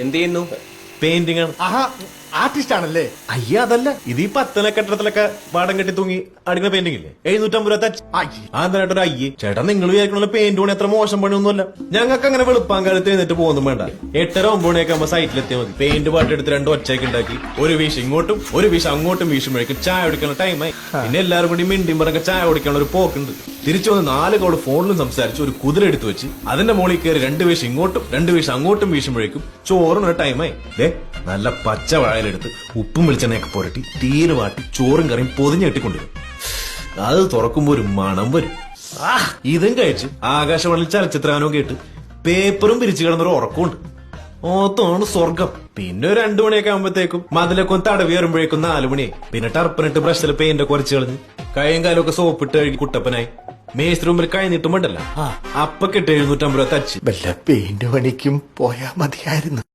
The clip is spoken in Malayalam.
എന്ത് ചെയ്യുന്നു? പെയിന്റിംഗ് ആണ്. ആഹാ, ആർട്ടിസ്റ്റ് ആണല്ലേ? അയ്യ അതല്ല, ഇത് ഈ പത്തന കെട്ടിടത്തിലൊക്കെ വാടം കെട്ടി തൂങ്ങി അടിക്കുന്ന പെയിന്റിംഗ് ഇല്ലേ, 750 രൂപ തച്ച്. അതായിട്ടൊരു അയ്യേ ചേട്ടാ, നിങ്ങൾ വിചാരിക്കണ പെയിന്റ് പണി എത്ര മോശം പണിയൊന്നുമല്ല. ഞങ്ങൾക്ക് അങ്ങനെ വെളുപ്പാൻ കാലത്ത് എഴുന്നിട്ട് പോകുന്നു വേണ്ട. 8:30-9 മണിയൊക്കെ ആകുമ്പോ സൈറ്റിലെത്തിയാൽ മതി. പെയിന്റ് പാട്ടെടുത്ത് 2 ഒച്ചയൊക്കെ ഉണ്ടാക്കി ഒരു വീശ് ഇങ്ങോട്ടും ഒരു വീശ് അങ്ങോട്ടും വീശുമ്പോഴേക്കും ചായ കുടിക്കുന്ന ടൈമായി. പിന്നെ എല്ലാവരും കൂടി മിണ്ടിയും പറഞ്ഞ ചായ കുടിക്കാനുള്ള ഒരു പോക്കുണ്ട്. തിരിച്ചു വന്ന് 4 കോട് ഫോണിലും സംസാരിച്ച് ഒരു കുതിര എടുത്തു വെച്ച് അതിന്റെ മുകളിൽ കയറി 2 വീശ് ഇങ്ങോട്ടും 2 വീശ് അങ്ങോട്ടും വീശുമ്പോഴേക്കും ചോറിനൊരു ടൈമായി. നല്ല പച്ച വാഴയിലെടുത്ത് ഉപ്പും വെളിച്ചെണ്ണയൊക്കെ പുരട്ടി തീരെ വാട്ടി ചോറും കറിയും പൊതിഞ്ഞെട്ടിക്കൊണ്ടിരും. അത് തുറക്കുമ്പോ ഒരു മണം വരും. ഇതും കഴിച്ച് ആകാശവാണിയിൽ ചലച്ചിത്രഗാനവും കേട്ട് പേപ്പറും പിരിച്ചു കിടന്നൊരു ഉറക്കമുണ്ട്. ഓത്താണ് സ്വർഗം. പിന്നെ ഒരു 2 മണിയൊക്കെ ആകുമ്പോഴത്തേക്കും മതിലൊക്കെ ഒന്ന് തടവി വരുമ്പോഴേക്കും 4 മണിയായി. പിന്നെ ടർപ്പനിട്ട് ബ്രഷിൽ പെയിന്റ് ഒക്കെ കുറച്ച് കളഞ്ഞ് കൈയും കാലും ഒക്കെ സോപ്പിട്ട് കഴുകി കുട്ടപ്പനായി. മേസ്ത്രി മുമ്പിൽ കൈ നീട്ടുമ്പോണ്ടല്ല അപ്പൊ കിട്ടി 750 രൂപ തച്ച്. വല്ല പെയിന്റ് പണിക്കും പോയാ മതിയായിരുന്നു.